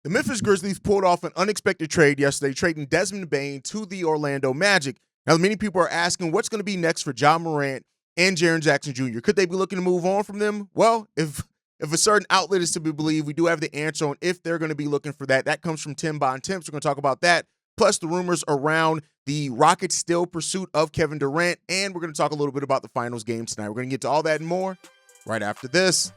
The Memphis Grizzlies pulled off an unexpected trade yesterday, trading Desmond Bain to the Orlando Magic. Now, many people are asking what's going to be next for Morant and Jaren Jackson Jr. Could they be looking to move on from them? Well, if a certain outlet is to be believed, we do have the answer on if they're going to be looking for that. That comes from Tim Bontemps. We're going to talk about that, plus the rumors around the Rockets' still pursuit of Kevin Durant, and we're going to talk a little bit about the finals game tonight. We're going to get to all that and more right after this.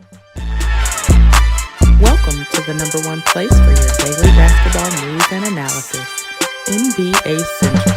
Welcome to the number one place for your daily basketball news and analysis, NBA Central.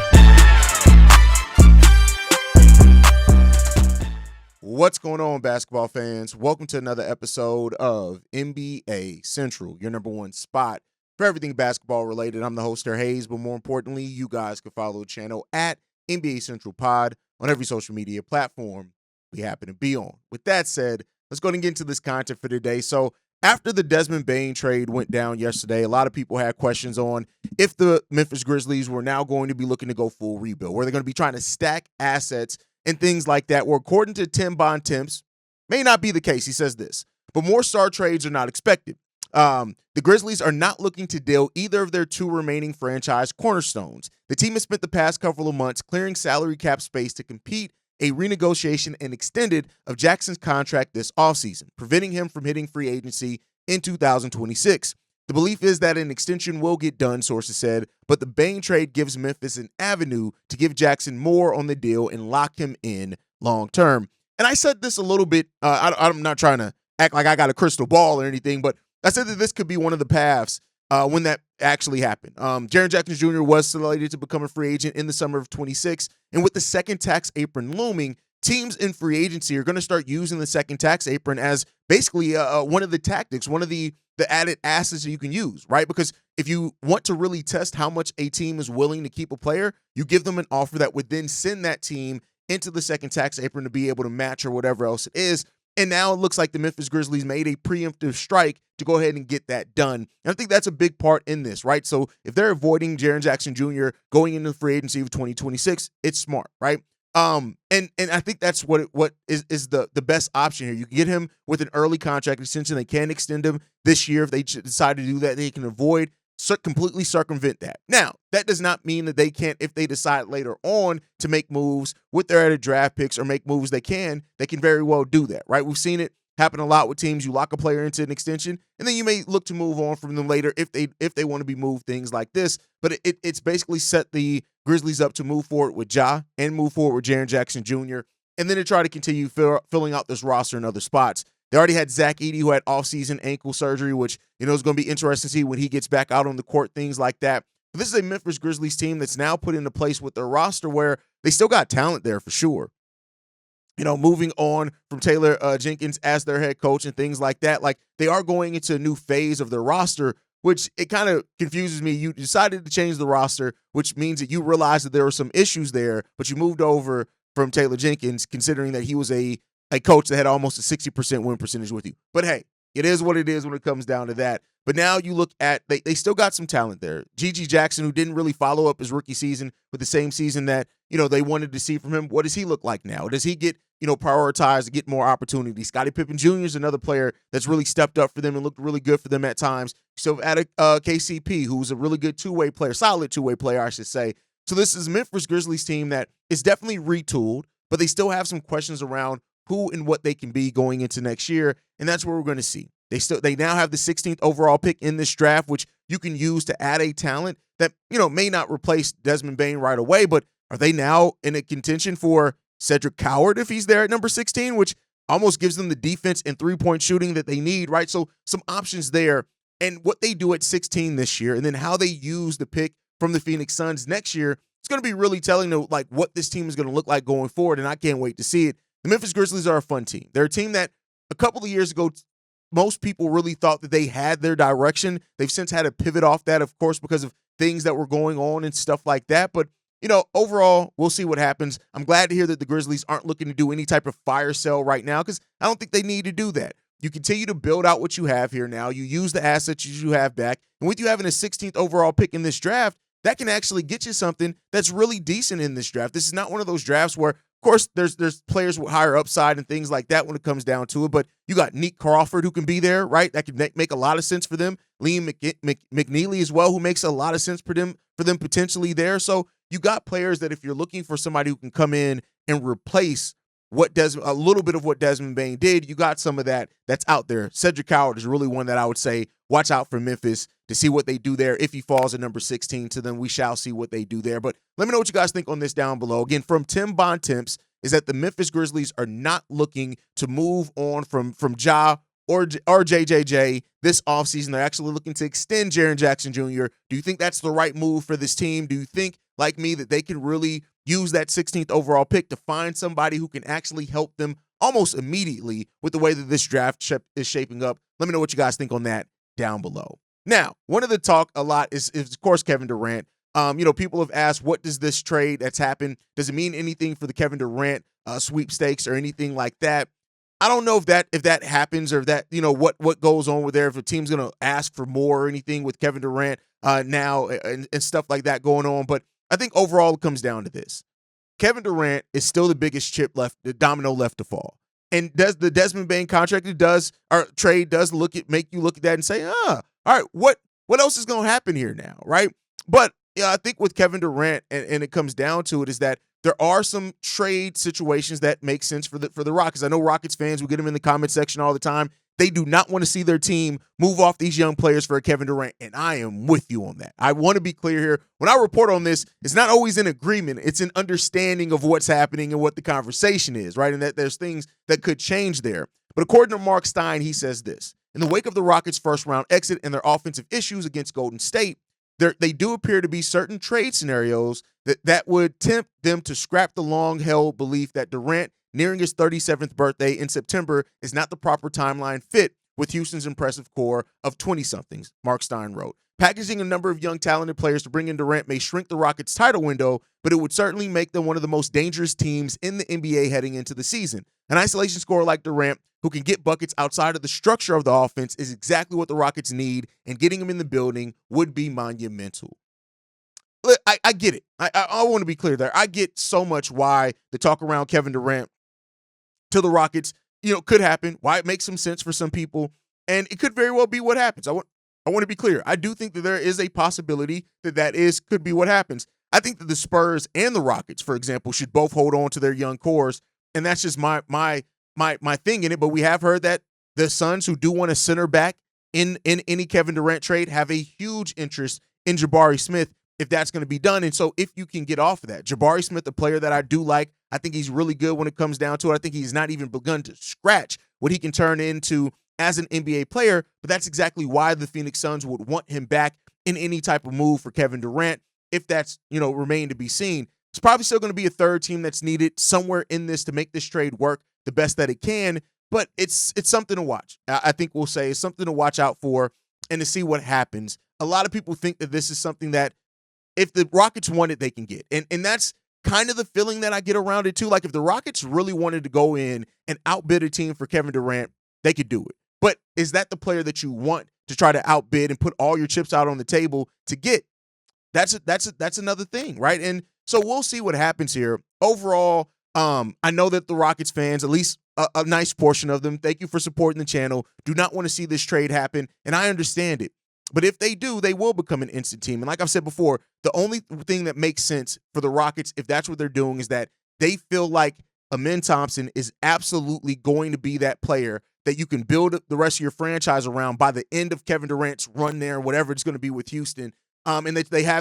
What's going on, basketball fans? Welcome to another episode of NBA Central, your number one spot for everything basketball related. I'm the host, Hayes, but more importantly, you guys can follow the channel at NBA Central Pod on every social media platform we happen to be on. With that said, let's go and get into this content for today. So, after the Desmond Bain trade went down yesterday, a lot of people had questions on if the Memphis Grizzlies were now going to be looking to go full rebuild. Were they going to be trying to stack assets and things like that? Well, according to Tim Bontemps, may not be the case. He says this, but more star trades are not expected. The Grizzlies are not looking to deal either of their two remaining franchise cornerstones. The team has spent the past couple of months clearing salary cap space to compete a renegotiation and extended of Jackson's contract this offseason, preventing him from hitting free agency in 2026. The belief is that an extension will get done, sources said, but the Bain trade gives Memphis an avenue to give Jackson more on the deal and lock him in long term. And I said this a little bit, I'm not trying to act like I got a crystal ball or anything, but I said that this could be one of the paths when that actually happened. Jaren Jackson Jr. was slated to become a free agent in the summer of 26, and with the second tax apron looming, teams in free agency are going to start using the second tax apron as basically one of the tactics, one of the added assets that you can use, right? Because if you want to really test how much a team is willing to keep a player, you give them an offer that would then send that team into the second tax apron to be able to match or whatever else it is. And now it looks like the Memphis Grizzlies made a preemptive strike to go ahead and get that done. And I think that's a big part in this, right? So if they're avoiding Jaren Jackson Jr. going into the free agency of 2026, it's smart, right? And I think that's what is the best option here. You can get him with an early contract extension. They can extend him this year if they decide to do that. They can avoid completely circumvent that. Now, that does not mean that they can't, if they decide later on to make moves with their added draft picks or make moves they can very well do that, right? We've seen it happen a lot with teams. You lock a player into an extension, and then you may look to move on from them later if they want to be moved, things like this. But it's basically set the Grizzlies up to move forward with Ja and move forward with Jaren Jackson Jr., and then to try to continue filling out this roster in other spots. They already had Zach Edey, who had offseason ankle surgery, which, is going to be interesting to see when he gets back out on the court, things like that. But this is a Memphis Grizzlies team that's now put into place with their roster where they still got talent there for sure. Moving on from Taylor Jenkins as their head coach and things like that, like they are going into a new phase of their roster, which it kind of confuses me. You decided to change the roster, which means that you realized that there were some issues there, but you moved over from Taylor Jenkins, considering that he was a coach that had almost a 60% win percentage with you. But hey, it is what it is when it comes down to that. But now you look at, they still got some talent there. G.G. Jackson, who didn't really follow up his rookie season with the same season that, they wanted to see from him. What does he look like now? Does he get, prioritized to get more opportunities? Scottie Pippen Jr. is another player that's really stepped up for them and looked really good for them at times. So added KCP, who's a really good two-way player, solid two-way player, I should say. So this is a Memphis Grizzlies team that is definitely retooled, but they still have some questions around who and what they can be going into next year, and that's what we're going to see. They now have the 16th overall pick in this draft, which you can use to add a talent that, may not replace Desmond Bain right away, but are they now in a contention for Cedric Coward if he's there at number 16, which almost gives them the defense and three-point shooting that they need, right? So some options there, and what they do at 16 this year, and then how they use the pick from the Phoenix Suns next year, it's going to be really telling to like what this team is going to look like going forward, and I can't wait to see it. The Memphis Grizzlies are a fun team. They're a team that a couple of years ago, most people really thought that they had their direction. They've since had to pivot off that, of course, because of things that were going on and stuff like that. But, overall, we'll see what happens. I'm glad to hear that the Grizzlies aren't looking to do any type of fire sale right now because I don't think they need to do that. You continue to build out what you have here now. You use the assets you have back. And with you having a 16th overall pick in this draft, that can actually get you something that's really decent in this draft. This is not one of those drafts where course, there's players with higher upside and things like that when it comes down to it. But you got Nick Crawford who can be there, right? That could make a lot of sense for them. Liam McNeely as well, who makes a lot of sense for them potentially there. So you got players that if you're looking for somebody who can come in and replace a little bit of what Desmond Bain did, you got some of that's out there. Cedric Howard is really one that I would say watch out for Memphis to see what they do there. If he falls at number 16 to them, we shall see what they do there. But let me know what you guys think on this down below. Again, from Tim Bontemps is that the Memphis Grizzlies are not looking to move on from Ja or JJJ this offseason. They're actually looking to extend Jaren Jackson Jr. Do you think that's the right move for this team? Do you think, like me, that they can really use that 16th overall pick to find somebody who can actually help them almost immediately with the way that this draft is shaping up? Let me know what you guys think on that down below. Now, one of the talk a lot is of course, Kevin Durant. People have asked, what does this trade that's happened, does it mean anything for the Kevin Durant sweepstakes or anything like that? I don't know if that happens or if that, what goes on with there, if a team's going to ask for more or anything with Kevin Durant now and stuff like that going on. But I think overall it comes down to this. Kevin Durant is still the biggest the domino left to fall. And does the Desmond Bain contract trade does make you look at that and say, all right, what else is going to happen here now, right? But yeah, I think with Kevin Durant, and it comes down to it, is that there are some trade situations that make sense for the Rockets. I know Rockets fans, we get them in the comment section all the time. They do not want to see their team move off these young players for a Kevin Durant, and I am with you on that. I want to be clear here. When I report on this, it's not always in agreement. It's an understanding of what's happening and what the conversation is, right? And that there's things that could change there. But according to Mark Stein, he says this. In the wake of the Rockets' first-round exit and their offensive issues against Golden State, they do appear to be certain trade scenarios that would tempt them to scrap the long-held belief that Durant, nearing his 37th birthday in September, is not the proper timeline fit with Houston's impressive core of 20-somethings, Mark Stein wrote. Packaging a number of young talented players to bring in Durant may shrink the Rockets' title window, but it would certainly make them one of the most dangerous teams in the NBA heading into the season. An isolation scorer like Durant, who can get buckets outside of the structure of the offense, is exactly what the Rockets need, and getting him in the building would be monumental. Look, I get it. I want to be clear there. I get so much why the talk around Kevin Durant to the Rockets, could happen, why it makes some sense for some people, and it could very well be what happens. I want to be clear. I do think that there is a possibility that could be what happens. I think that the Spurs and the Rockets, for example, should both hold on to their young cores, and that's just my thing in it. But we have heard that the Suns, who do want a center back in any Kevin Durant trade, have a huge interest in Jabari Smith if that's going to be done. And so if you can get off of that, Jabari Smith, a player that I do like, I think he's really good when it comes down to it. I think he's not even begun to scratch what he can turn into as an NBA player, but that's exactly why the Phoenix Suns would want him back in any type of move for Kevin Durant. If that's, remain to be seen, it's probably still going to be a third team that's needed somewhere in this to make this trade work the best that it can, but it's something to watch. I think we'll say it's something to watch out for and to see what happens. A lot of people think that this is something that if the Rockets want it, they can get. And that's kind of the feeling that I get around it too. Like if the Rockets really wanted to go in and outbid a team for Kevin Durant, they could do it. But is that the player that you want to try to outbid and put all your chips out on the table to get? That's another thing, right? And so we'll see what happens here. Overall, I know that the Rockets fans, at least a nice portion of them, thank you for supporting the channel, do not want to see this trade happen, and I understand it. But if they do, they will become an instant team. And like I've said before, the only thing that makes sense for the Rockets, if that's what they're doing, is that they feel like Amen Thompson is absolutely going to be that player that you can build the rest of your franchise around by the end of Kevin Durant's run there, whatever it's going to be with Houston. And they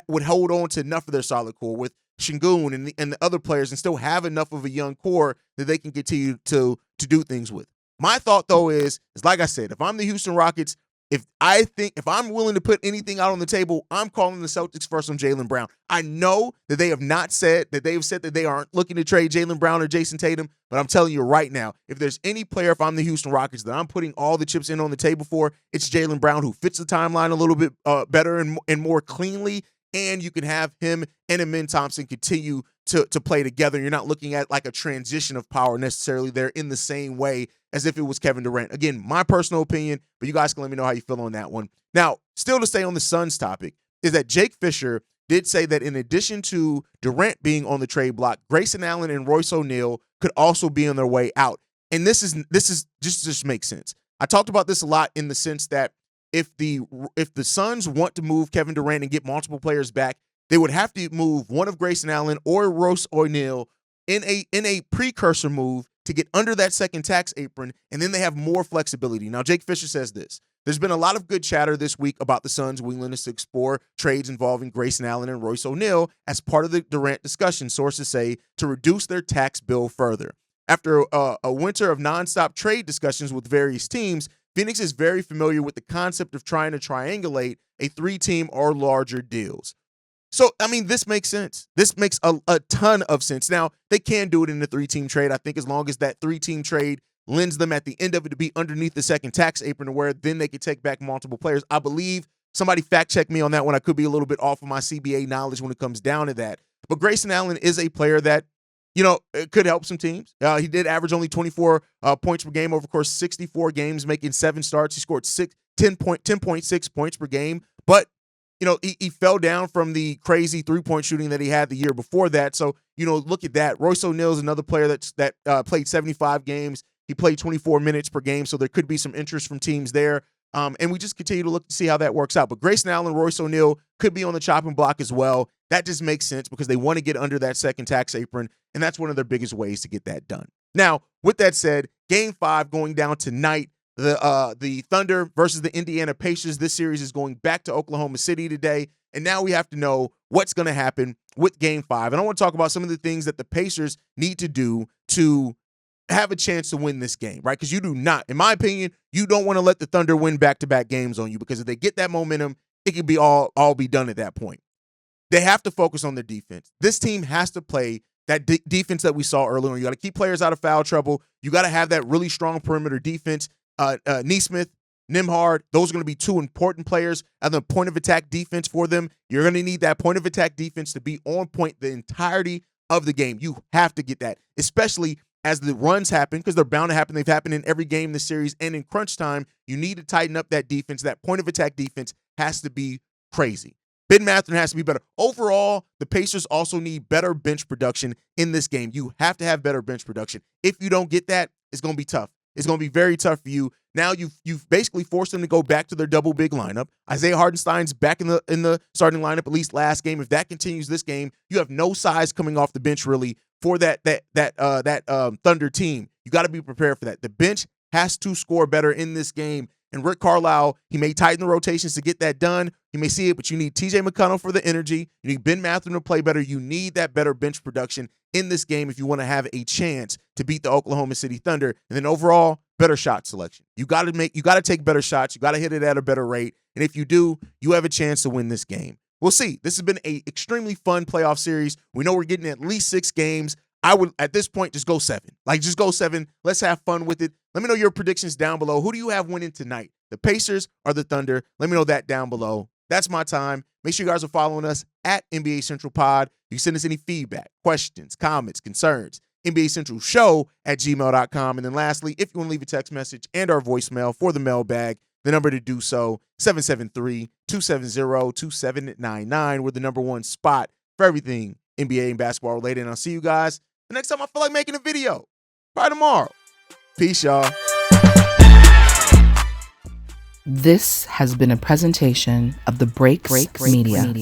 would hold on to enough of their solid core with Şengün and the other players and still have enough of a young core that they can continue to do things with. My thought, though, is like I said, if I'm the Houston Rockets, if I'm willing to put anything out on the table, I'm calling the Celtics first on Jaylen Brown. I know that they have not said that they aren't looking to trade Jaylen Brown or Jason Tatum, but I'm telling you right now, if there's any player, if I'm the Houston Rockets, that I'm putting all the chips in on the table for, it's Jaylen Brown, who fits the timeline a little bit better and more cleanly, and you can have him and Amen Thompson continue to play together. You're not looking at like a transition of power necessarily there in the same way as if it was Kevin Durant. Again, my personal opinion, but you guys can let me know how you feel on that one. Now, still to stay on the Suns topic, is that Jake Fisher did say that in addition to Durant being on the trade block, Grayson Allen and Royce O'Neal could also be on their way out. And this just makes sense. I talked about this a lot in the sense that if the Suns want to move Kevin Durant and get multiple players back, they would have to move one of Grayson Allen or Royce O'Neal in a precursor move to get under that second tax apron, and then they have more flexibility. Now, Jake Fisher says this. There's been a lot of good chatter this week about the Suns' willingness to explore trades involving Grayson Allen and Royce O'Neal as part of the Durant discussion, sources say, to reduce their tax bill further. After a winter of nonstop trade discussions with various teams, Phoenix is very familiar with the concept of trying to triangulate a 3-team or larger deals. So, I mean, this makes sense. This makes a ton of sense. Now, they can do it in the 3-team trade, I think, as long as that 3-team trade lends them at the end of it to be underneath the second tax apron, where then they could take back multiple players. I believe somebody fact-checked me on that one. I could be a little bit off of my CBA knowledge when it comes down to that. But Grayson Allen is a player that, it could help some teams. He did average only 24 points per game over, of course, 64 games, making 7 starts. He scored 10.6 points per game. But he fell down from the crazy three-point shooting that he had the year before that. So, look at that. Royce O'Neal is another player that played 75 games. He played 24 minutes per game, so there could be some interest from teams there. And we just continue to look to see how that works out. But Grayson Allen, Royce O'Neal could be on the chopping block as well. That just makes sense because they want to get under that second tax apron, and that's one of their biggest ways to get that done. Now, with that said, Game 5 going down tonight. The Thunder versus the Indiana Pacers. This series is going back to Oklahoma City today, and now we have to know what's going to happen with Game 5. And I want to talk about some of the things that the Pacers need to do to have a chance to win this game, right? Because you do not, in my opinion, you don't want to let the Thunder win back-to-back games on you, because if they get that momentum, it could be all be done at that point. They have to focus on their defense. This team has to play that defense that we saw earlier. You got to keep players out of foul trouble. You got to have that really strong perimeter defense. Nesmith, Nembhard, those are going to be 2 important players. And the point of attack defense for them, you're going to need that point of attack defense to be on point the entirety of the game. You have to get that, especially as the runs happen, because they're bound to happen. They've happened in every game in the series, and in crunch time, you need to tighten up that defense. That point of attack defense has to be crazy. Ben Mathurin has to be better. Overall, the Pacers also need better bench production in this game. You have to have better bench production. If you don't get that, it's going to be tough. It's going to be very tough for you. Now you've basically forced them to go back to their double big lineup. Isaiah Hartenstein's back in the starting lineup, at least last game. If that continues this game, you have no size coming off the bench really for that Thunder team. You got to be prepared for that. The bench has to score better in this game. And Rick Carlisle, he may tighten the rotations to get that done. You may see it, but you need TJ McConnell for the energy. You need Ben Mathurin to play better. You need that better bench production in this game if you want to have a chance to beat the Oklahoma City Thunder. And then overall, better shot selection. You got to take better shots. You got to hit it at a better rate. And if you do, you have a chance to win this game. We'll see. This has been an extremely fun playoff series. We know we're getting at least 6 games. I would, at this point, just go 7. Just go 7. Let's have fun with it. Let me know your predictions down below. Who do you have winning tonight? The Pacers or the Thunder? Let me know that down below. That's my time. Make sure you guys are following us at NBA Central Pod. You can send us any feedback, questions, comments, concerns. NBA Central Show at gmail.com. And then lastly, if you want to leave a text message and our voicemail for the mailbag, the number to do so, 773-270-2799. We're the #1 spot for everything NBA and basketball related. And I'll see you guys the next time I feel like making a video. Probably tomorrow. Peace, y'all. This has been a presentation of the Break Media.